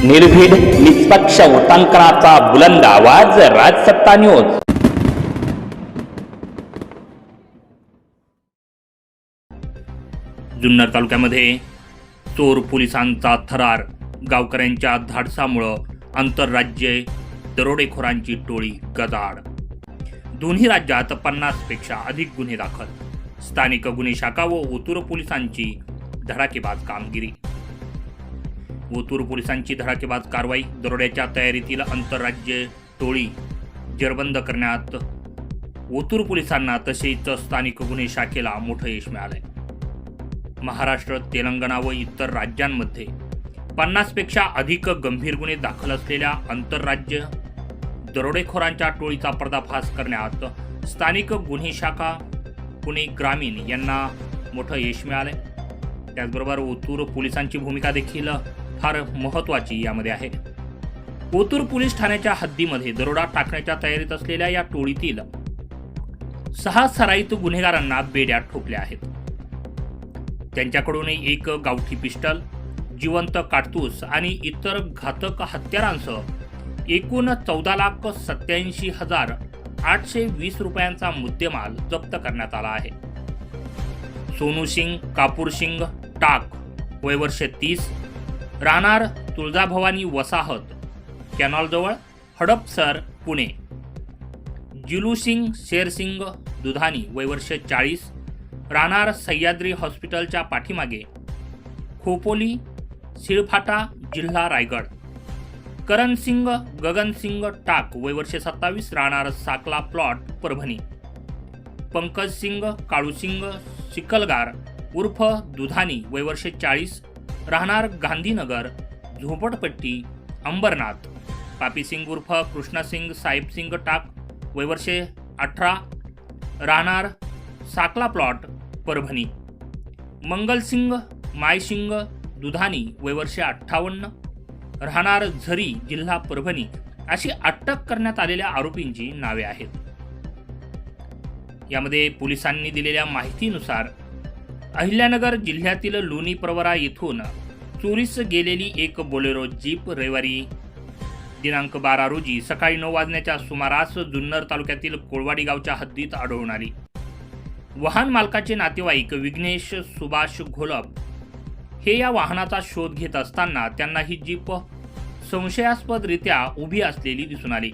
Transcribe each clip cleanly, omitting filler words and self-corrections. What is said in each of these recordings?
निर्भीड निष्पक्ष वृत्तांकनाचा बुलंद आवाज राजसत्ता न्यूज। जुन्नर तालुक्यामध्ये चोर पोलिसांचा थरार, गावकऱ्यांच्या धाडसामुळे आंतरराज्य दरोडेखोरांची टोळी गदाड। दोन्ही राज्यात 50 पेक्षा अधिक गुन्हे दाखल, स्थानिक गुन्हे शाखा व ओतूर पोलिसांची धडाकेबाज कामगिरी। ओतूर पोलिसांची धडाकेबाज कारवाई, दरोड्याच्या तयारीतील आंतरराज्य टोळी जेरबंद करण्यात ओतूर पोलिसांना तसेच स्थानिक गुन्हे शाखेला मोठं यश मिळालंय। महाराष्ट्र, तेलंगणा व इतर राज्यांमध्ये 50 पेक्षा अधिक गंभीर गुन्हे दाखल असलेल्या आंतरराज्य दरोडेखोरांच्या टोळीचा पर्दाफाश करण्यात स्थानिक गुन्हे शाखा पुणे ग्रामीण यांना मोठं यश मिळालंय। त्याचबरोबर ओतूर पोलिसांची भूमिका देखील फार महत्त्वाची यामध्ये आहे। ओतूर पोलीस ठाण्याच्या हद्दीमध्ये दरोडा टाकण्याच्या तयारीत असलेल्या या टोळीतील 6 सराईत गुन्हेगारांना बेड्या ठोकल्या आहेत। त्यांच्याकडून एक गावठी पिस्टल, जिवंत काडतूस आणि इतर घातक हत्यारांसह एकूण 14,87,820 रुपयांचा मुद्देमाल जप्त करण्यात आला आहे। सोनू सिंग कापूर सिंग टाक, वय वर्ष 30, राहणार तुळजाभवानी वसाहत, कॅनॉलजवळ, हडपसर, पुणे। जिलू सिंग शेरसिंग दुधानी, वय वर्ष 40, राहणार सह्याद्री हॉस्पिटलच्या पाठीमागे, खोपोली, शिळफाटा, जिल्हा रायगड। करण सिंग गगन सिंग टाक, वय वर्ष 27, राहणार साकला प्लॉट, परभणी। पंकज सिंग काळूसिंग शिकलगार उर्फ दुधानी, वय वर्ष 40, राहणार गांधीनगर, झोपडपट्टी, अंबरनाथ। पापी सिंग उर्फ कृष्णसिंग साहेब सिंग टाक, वय वर्ष 18, राहणार साकला प्लॉट, परभणी। मंगल सिंग मायसिंग दुधानी, वय वर्ष 58, राहणार झरी, जिल्हा परभणी अशी अटक करण्यात आलेल्या आरोपींची नावे आहेत। यामध्ये पोलिसांनी दिलेल्या माहितीनुसार अहिल्यानगर जिल्ह्यातील लोणी प्रवरा येथून चोरीस गेलेली एक बोलेरो जीप रविवारी दिनांक 12 रोजी सकाळी 9 वाजण्याच्या सुमारास जुन्नर तालुक्यातील कोळवाडी गावच्या हद्दीत आढळून आली। वाहन मालकाचे नातेवाईक विघ्नेश सुभाष घोलप हे या वाहनाचा शोध घेत असताना त्यांना ही जीप संशयास्पदरित्या उभी असलेली दिसून आली।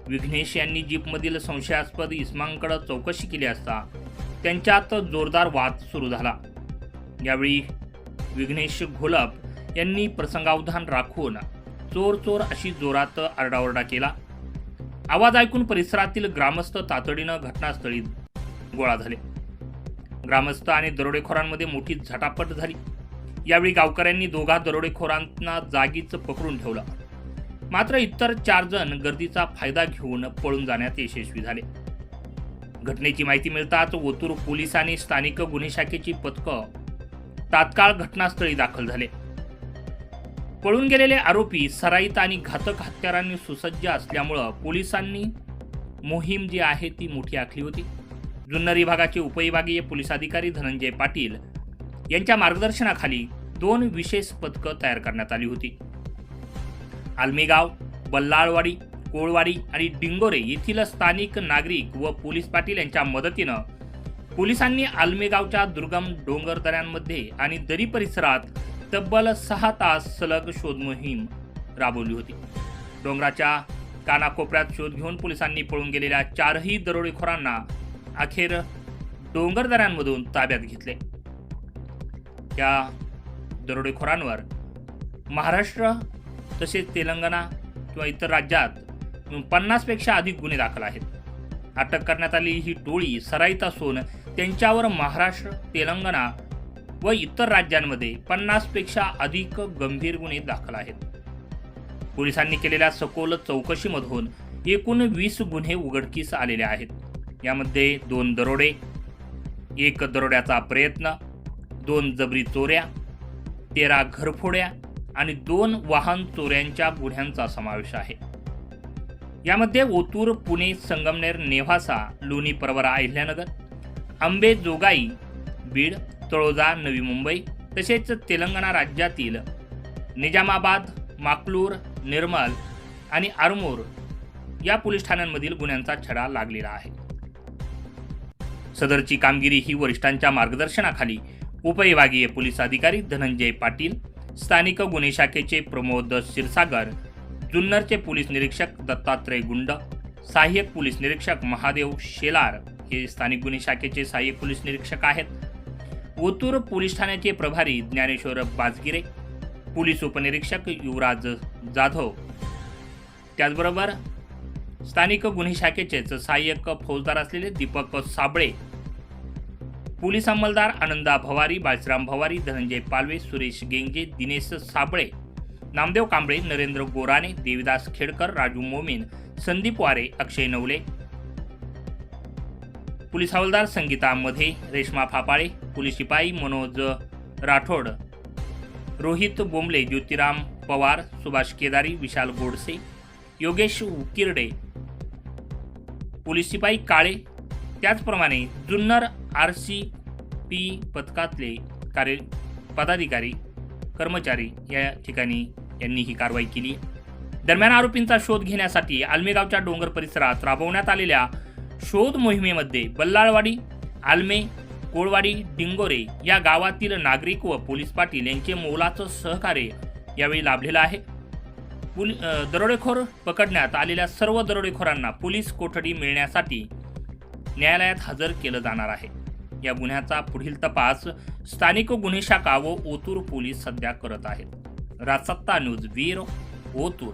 विघ्नेश यांनी जीपमधील संशयास्पद इसमांकडे चौकशी केली असता त्यांच्यात जोरदार वाद सुरू झाला। यावेळी विघ्नेश घोलप यांनी प्रसंगावधान राखून चोर चोर अशी जोरात आरडाओरडा केला। आवाज ऐकून परिसरातील ग्रामस्थ तातडीनं घटनास्थळी गोळा झाले। ग्रामस्थ आणि दरोडेखोरांमध्ये मोठी झटापट झाली। यावेळी गावकऱ्यांनी दोघा दरोडेखोरांना जागीच पकडून ठेवलं, मात्र इतर 4 जण गर्दीचा फायदा घेऊन पळून जाण्यात यशस्वी झाले। घटनेची माहिती मिळताच ओतूर पोलीस आणि स्थानिक गुन्हे शाखेची पथकं तात्काळ घटनास्थळी दाखल झाले। पळून गेलेले आरोपी सराईत आणि घातक हत्यारांनी सुसज्ज असल्यामुळे पोलिसांनी मोहीम जी आहे ती मोठी आखली होती। जुन्नर विभागाचे उपविभागीय पोलीस अधिकारी धनंजय पाटील यांच्या मार्गदर्शनाखाली 2 विशेष पथकं तयार करण्यात आली होती। आलमेगाव, बल्लाळवाडी, कोळवाडी आणि डिंगोरे येथील स्थानिक नागरिक व पोलीस पाटील यांच्या मदतीनं पोलिसांनी आलमेगावच्या दुर्गम डोंगर दऱ्यांमध्ये आणि दरी परिसरात तब्बल 6 तास सलग शोध मोहीम राबवली होती। डोंगराच्या कानाकोपऱ्यात शोध घेऊन पोलिसांनी पळून गेलेल्या 4ही दरोडेखोरांना अखेर डोंगर दऱ्यांमधून ताब्यात घेतले। या दरोडेखोरांवर महाराष्ट्र तसेच तेलंगणा किंवा इतर राज्यात 50 पेक्षा अधिक गुन्हे दाखल आहेत। अटक करण्यात आलेली ही टोळी सराईत असून त्यांच्यावर महाराष्ट्र, तेलंगणा व इतर राज्यांमध्ये 50 पेक्षा अधिक गंभीर गुन्हे दाखल आहेत। पोलिसांनी केलेल्या सखोल चौकशीमधून एकूण 20 गुन्हे उघडकीस आलेले आहेत। यामध्ये 2 दरोडे, 1 दरोड्याचा प्रयत्न, 2 जबरी चोऱ्या, 13 घरफोड्या आणि 2 वाहन चोऱ्यांच्या गुन्ह्यांचा समावेश आहे। यामध्ये ओतूर, पुणे, संगमनेर, नेवासा, लोणी प्रवरा, अहिल्यानगर, अंबेजोगाई, बीड, तळोजा, नवी मुंबई तसेच तेलंगणा राज्यातील निजामाबाद, माकलूर, निर्मल आणि आरमूर या पोलीस ठाण्यांमधील गुन्ह्यांचा छडा लागलेला आहे. सदरची कामगिरी ही वरिष्ठांच्या मार्गदर्शनाखाली उपविभागीय पोलीस अधिकारी धनंजय पाटील, स्थानिक गुन्हे शाखेचे प्रमोद क्षीरसागर, जुन्नरचे पोलीस निरीक्षक दत्तात्रय गुंड, सहाय्यक पोलीस निरीक्षक महादेव शेलार हे स्थानिक गुन्हे शाखेचे सहाय्यक पोलीस निरीक्षक आहेत. ओतूर पोलीस ठाण्याचे प्रभारी ज्ञानेश्वर बाजगिरे, पोलीस उपनिरीक्षक युवराज जाधव, त्याचबरोबर स्थानिक गुन्हे शाखेचेच सहाय्यक फौजदार असलेले दीपक साबळे, पोलीस अंमलदार आनंदा भवारी, बाळश्राम भवारी, धनंजय पालवे, सुरेश गेंगे, दिनेश साबळे, नामदेव कांबळे, नरेंद्र गोराणे, देविदास खेडकर, राजू मोमीन, संदीप वारे, अक्षय नवले, पोलीस हवालदार संगीता मध्ये, रेश्मा फापाळे, पोलीस शिपाई मनोज राठोड, रोहित बोंबले, ज्योतिराम पवार, सुभाष केदारी, विशाल गोडसे, योगेश उकिरडे, पोलीस शिपाई काळे, त्याचप्रमाणे जुन्नर RCP पथकातले पदाधिकारी कर्मचारी या ठिकाणी यांनी ही कारवाई केली. दरम्यान आरोपींचा शोध घेण्यासाठी आलमेगावच्या डोंगर परिसरात राबवण्यात आलेल्या शोध मोहिमेमध्ये बल्लाळवाडी, आलमे, कोळवाडी, डिंगोरे या गावातील नागरिक व पोलीस पाटील यांचे मोलाचं सहकार्य यावेळी लाभलेलं आहे. दरोडेखोर पकडण्यात आलेल्या सर्व दरोडेखोरांना पोलीस कोठडी मिळण्यासाठी न्यायालयात हजर केलं जाणार आहे. या गुन्ह्याचा पुढील तपास स्थानिक गुन्हे शाखा व ओतूर पोलीस सध्या करत आहेत. राजसत्ता न्यूज ब्युरो, ओतूर.